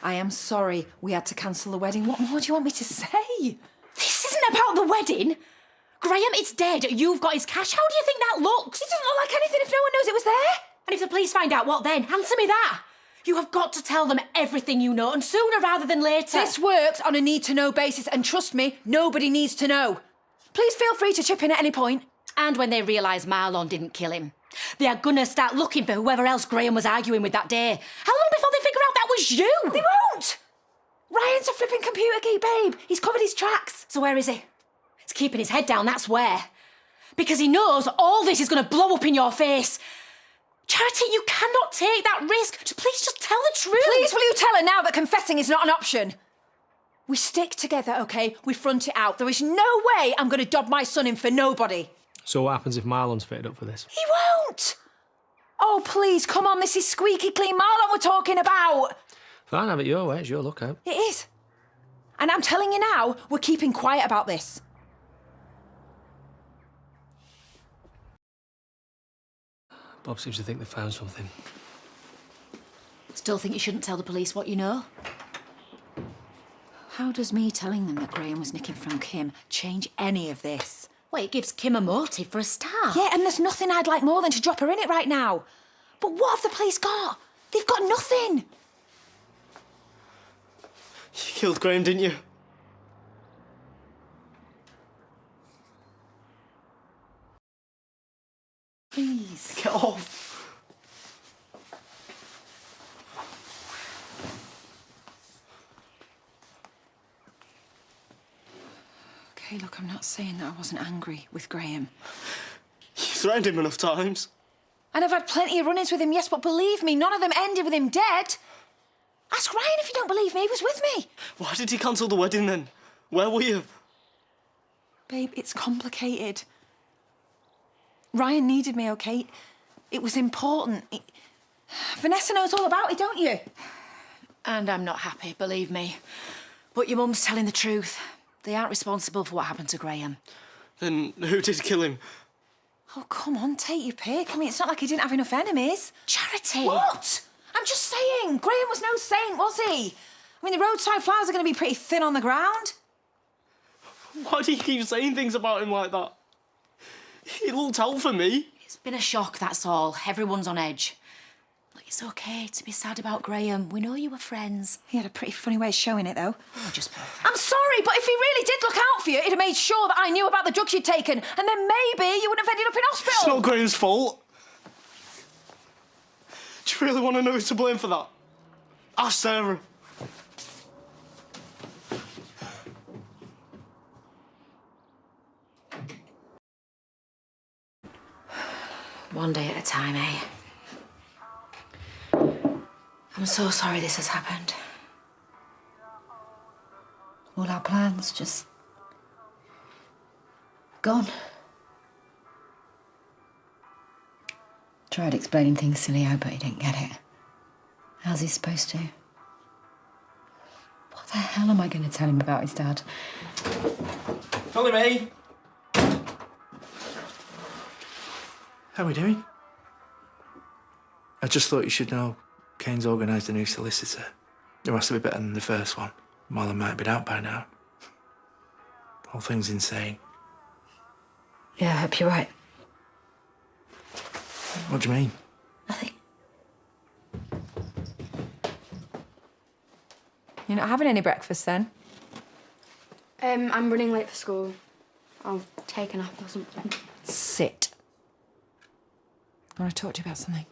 I am sorry we had to cancel the wedding. What more do you want me to say? This isn't about the wedding. Graham, it's dead. You've got his cash. How do you think that looks? It doesn't look like anything if no one knows it was there. And if the police find out, what then? Answer me that. You have got to tell them everything you know, and sooner rather than later. This works on a need-to-know basis, and trust me, nobody needs to know. Please feel free to chip in at any point. And when they realise Marlon didn't kill him, they are gonna start looking for whoever else Graham was arguing with that day. How long before they figure out that was you? They won't! Ryan's a flipping computer geek, babe. He's covered his tracks. So where is he? He's keeping his head down, that's where. Because he knows all this is gonna blow up in your face. Charity, you cannot take that risk. Please just tell the truth. Please, will you tell her now that confessing is not an option? We stick together, OK? We front it out. There is no way I'm going to dob my son in for nobody. So what happens if Marlon's fitted up for this? He won't! Oh, please, come on, this is squeaky clean Marlon we're talking about. Fine, have it your way, it's your lookout. It is. And I'm telling you now, we're keeping quiet about this. Bob seems to think they found something. Still think you shouldn't tell the police what you know? How does me telling them that Graham was nicking from Kim change any of this? Well, it gives Kim a motive for a start. Yeah, and there's nothing I'd like more than to drop her in it right now. But what have the police got? They've got nothing. You killed Graham, didn't you? Please. Get off. Okay, look, I'm not saying that I wasn't angry with Graham. You threatened him enough times. And I've had plenty of run-ins with him, yes, but believe me, none of them ended with him dead. Ask Ryan if you don't believe me, he was with me. Why did he cancel the wedding then? Where were you? Babe, it's complicated. Ryan needed me, OK? It was important. Vanessa knows all about it, don't you? And I'm not happy, believe me. But your mum's telling the truth. They aren't responsible for what happened to Graham. Then who did kill him? Oh, come on, take your pick. I mean, it's not like he didn't have enough enemies. Charity! What? I'm just saying, Graham was no saint, was he? I mean, the roadside flowers are going to be pretty thin on the ground. Why do you keep saying things about him like that? He looked out for me. It's been a shock, that's all. Everyone's on edge. Look, it's OK to be sad about Graham. We know you were friends. He had a pretty funny way of showing it, though. Oh, just perfect. I'm sorry, but if he really did look out for you, he'd have made sure that I knew about the drugs you'd taken, and then maybe you wouldn't have ended up in hospital. It's not Graham's fault. Do you really want to know who's to blame for that? Ask Sarah. One day at a time, eh? I'm so sorry this has happened. All our plans just gone. Tried explaining things to Leo, but he didn't get it. How's he supposed to? What the hell am I going to tell him about his dad? Follow me. How are we doing? I just thought you should know Kane's organised a new solicitor. It has to be better than the first one. Marlon might have been out by now. The whole thing's insane. Yeah, I hope you're right. What do you mean? Nothing. You're not having any breakfast, then? I'm running late for school. I'll take a nap or something. Sit. I want to talk to you about something.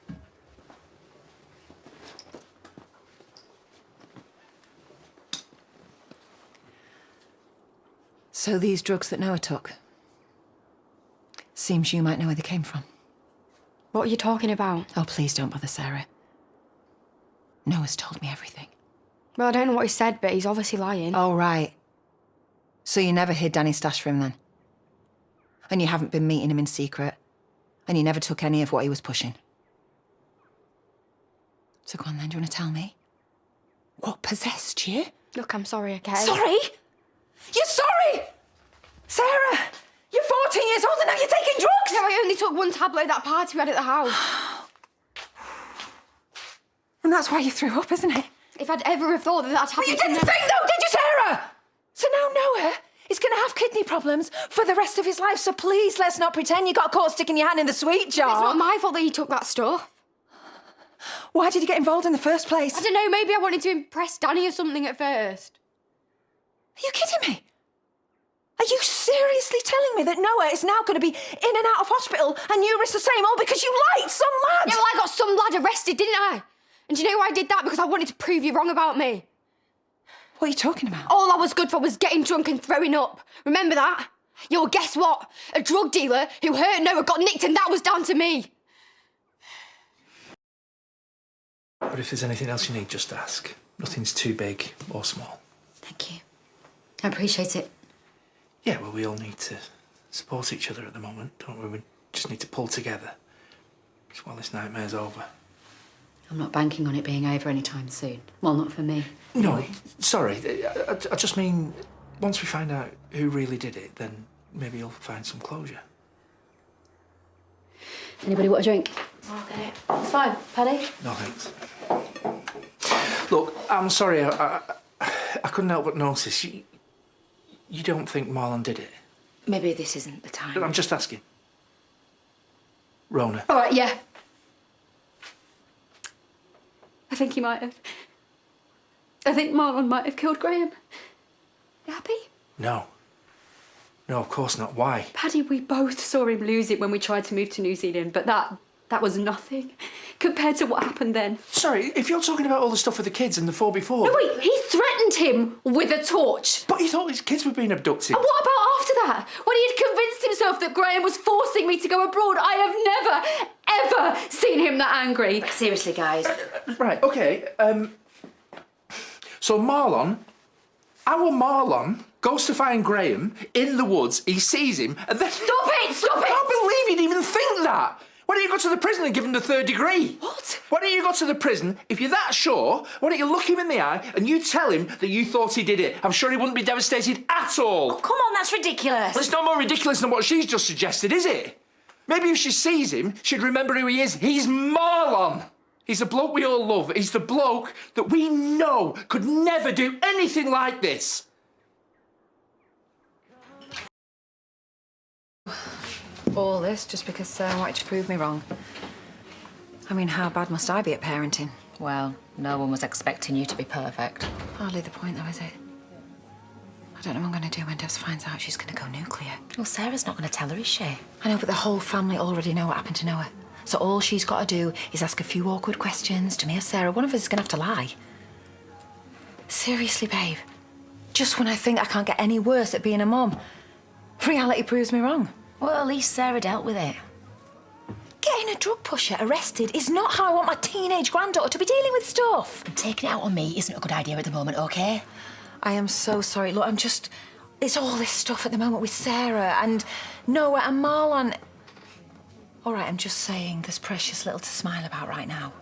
So these drugs that Noah took, seems you might know where they came from. What are you talking about? Oh, please don't bother, Sarah. Noah's told me everything. Well, I don't know what he said, but he's obviously lying. Oh, right. So you never hid Danny's stash from him, then? And you haven't been meeting him in secret? And you never took any of what he was pushing? So go on, then. Do you want to tell me? What possessed you? Look, I'm sorry, okay? Sorry? You're sorry? Sarah, you're 14 years old and now you're taking drugs? No, I only took one tablet at that party we had at the house. And that's why you threw up, isn't it? If I'd ever have thought that happened But you to didn't me... think, though, did you, Sarah? So now Noah is going to have kidney problems for the rest of his life, so please let's not pretend you got caught sticking your hand in the sweet jar. It's not my fault that he took that stuff. Why did you get involved in the first place? I don't know, maybe I wanted to impress Danny or something at first. Are you kidding me? Are you seriously telling me that Noah is now going to be in and out of hospital and you risk the same all because you liked some lad? Yeah, well, I got some lad arrested, didn't I? And do you know why I did that? Because I wanted to prove you wrong about me. What are you talking about? All I was good for was getting drunk and throwing up. Remember that? Yeah, well, guess what? A drug dealer who hurt Noah got nicked and that was down to me. But if there's anything else you need, just ask. Nothing's too big or small. Thank you. I appreciate it. Yeah, well, we all need to support each other at the moment, don't we? We just need to pull together. Just while this nightmare's over. I'm not banking on it being over anytime soon. Well, not for me. No, sorry. I just mean, once we find out who really did it, then maybe you'll find some closure. Anybody want a drink? I'll get it. It's fine. Paddy? No, thanks. Look, I'm sorry. I couldn't help but notice. You don't think Marlon did it? Maybe this isn't the time. I'm just asking. Rona. All right, yeah. I think he might have. I think Marlon might have killed Graham. You happy? No. No, of course not. Why? Paddy, we both saw him lose it when we tried to move to New Zealand, but that was nothing compared to what happened then. Sorry, if you're talking about all the stuff with the kids and the 4x4... No, wait, he threatened him with a torch. But he thought his kids were being abducted. And what about after that? When he had convinced himself that Graham was forcing me to go abroad, I have never, ever seen him that angry. Seriously, guys. Right, OK, so Marlon, our Marlon, goes to find Graham in the woods, he sees him, and then... Stop it! Stop I it! can't believe you'd even think that! Why don't you go to the prison and give him the 3rd degree? What? Why don't you go to the prison, if you're that sure, why don't you look him in the eye and you tell him that you thought he did it? I'm sure he wouldn't be devastated at all. Oh, come on, that's ridiculous. Well, it's no more ridiculous than what she's just suggested, is it? Maybe if she sees him, she'd remember who he is. He's Marlon. He's the bloke we all love. He's the bloke that we know could never do anything like this. All this just because Sarah wanted to prove me wrong. I mean, how bad must I be at parenting? Well, no one was expecting you to be perfect. Hardly the point, though, is it? I don't know what I'm going to do when Devs finds out she's going to go nuclear. Well, Sarah's not going to tell her, is she? I know, but the whole family already know what happened to Noah. So all she's got to do is ask a few awkward questions to me or Sarah. One of us is going to have to lie. Seriously, babe. Just when I think I can't get any worse at being a mum, reality proves me wrong. Well, at least Sarah dealt with it. Getting a drug pusher arrested is not how I want my teenage granddaughter to be dealing with stuff. And taking it out on me isn't a good idea at the moment, OK? I am so sorry. Look, it's all this stuff at the moment with Sarah and Noah and Marlon. All right, I'm just saying there's precious little to smile about right now.